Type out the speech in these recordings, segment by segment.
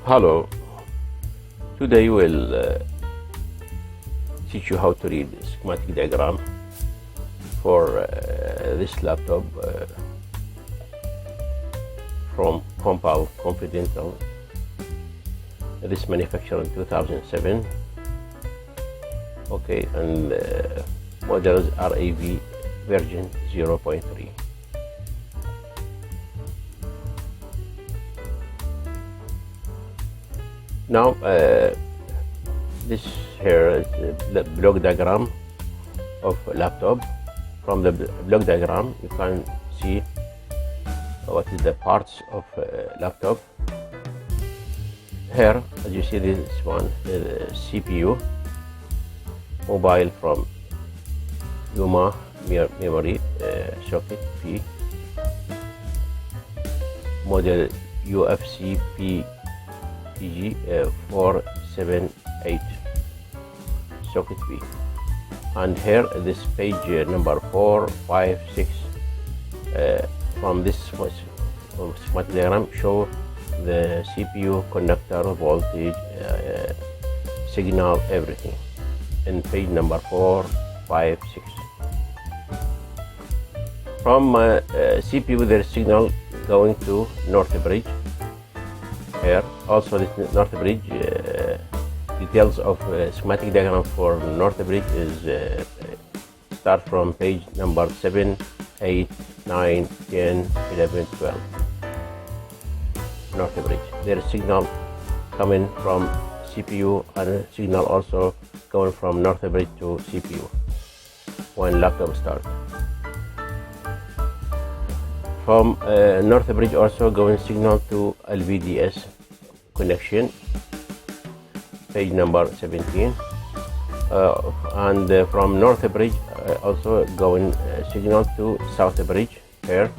Hello, today we'll teach you how to read the schematic diagram for this laptop from Compal Confidential. This manufactured in 2007. Okay, and models RAV version 0.3. Now this here is the block diagram of laptop. From the block diagram you can see what is the parts of laptop. Here, as you see, this one is CPU, mobile from Luma memory socket P, model UFC PG 478 socket P. And here this page number 4, 5, 6 from this schematic diagram show the CPU conductor voltage, signal, everything in page number 4, 5, 6. From CPU there is signal going to North Bridge. Here also this North Bridge details of schematic diagram for North Bridge is start from page number 7, 8, 9, 10, 11, 12. North Bridge. There is signal coming from CPU and signal also going from North Bridge to CPU when laptop starts. From North Bridge also going signal to LVDS connection, page number 17, and from North Bridge also going signal to South Bridge. Here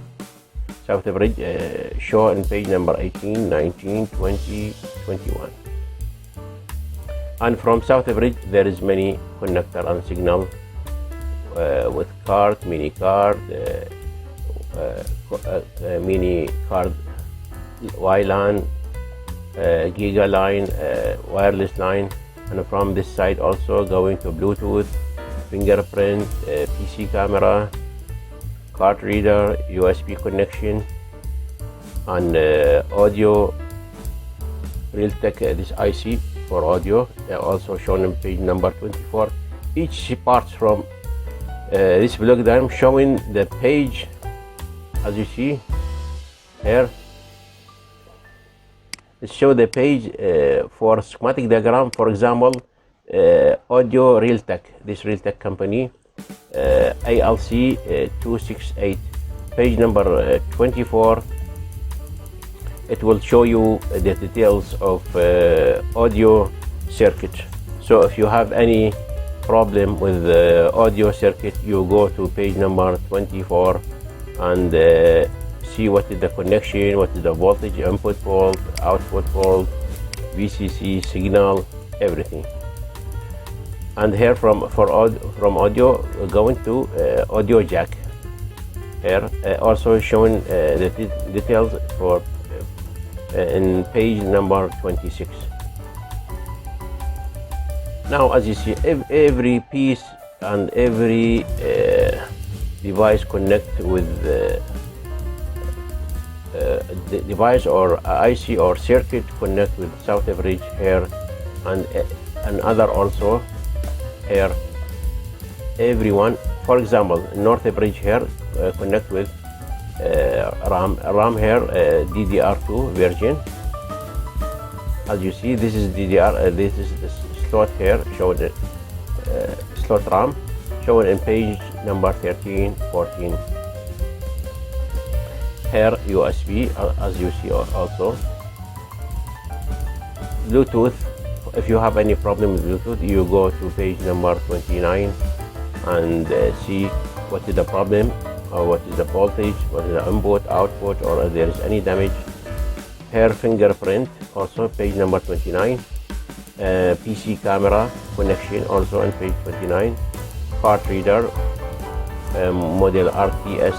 South Bridge show in page number 18, 19, 20, 21. And from South Bridge there is many connector and signal with card, mini card, mini card, WLAN, Giga line, wireless line, and from this side also going to Bluetooth, fingerprint, PC camera, card reader, USB connection, and audio Realtek, this IC for audio, also shown in page number 24. Each parts from this block diagram showing the page, as you see here. It shows the page for schematic diagram. For example, audio Realtek, this Realtek company, ALC 268, page number 24. It will show you the details of audio circuit. So if you have any problem with the audio circuit, you go to page number 24 and see what is the connection, what is the voltage, input volt, output volt, VCC, signal, everything. And here from audio going to audio jack. Here also showing the details for in page number 26. Now as you see, every piece and every device connect with the device or IC or circuit connect with South Bridge here, and other also here. Everyone, for example, North Bridge here connect with RAM here, DDR2 version. As you see, this is DDR. This is the slot here showing the slot RAM shown in page number 13, 14. Here USB, as you see also. Bluetooth, if you have any problem with Bluetooth, you go to page number 29 and see what is the problem, or what is the voltage, what is the input, output, or if there is any damage. Here fingerprint, also page number 29. PC camera connection, also on page 29. Card reader, model RTS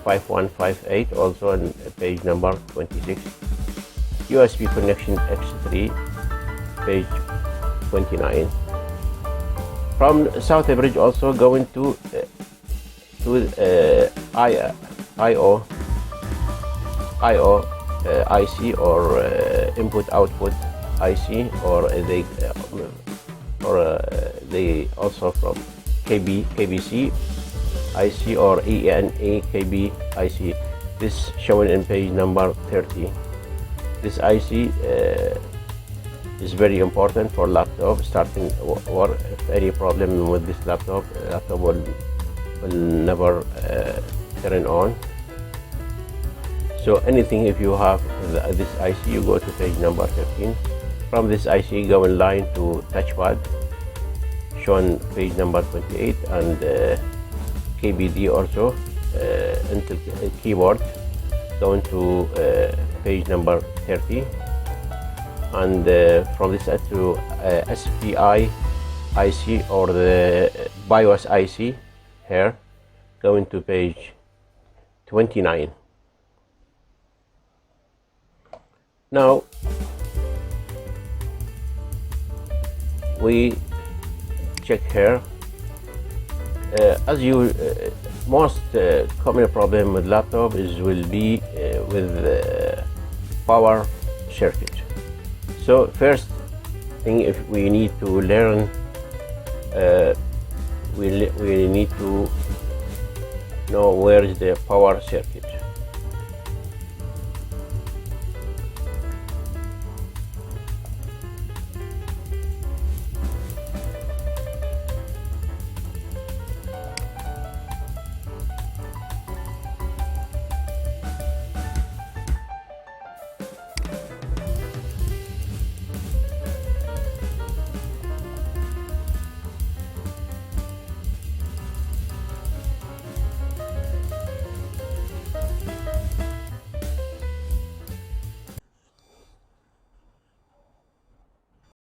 5158, also on page number 26. USB connection X3, page 29. From South Bridge also going to IO IC or input output IC, or they also from KBC IC or ENA KB IC. This shown in page number 30. This IC is very important for laptop starting or if any problem with this laptop will never turn on. So anything, if you have this IC, you go to page number 13. From this IC, go in line to touchpad, shown page number 28, and KBD also, Intel keyboard, down to page number 30, and from this to SPI IC or the BIOS IC here, going to page 29. Now we check here. As you most common problem with laptop will be with power circuit. So first thing, if we need to learn, we need to know where is the power circuit.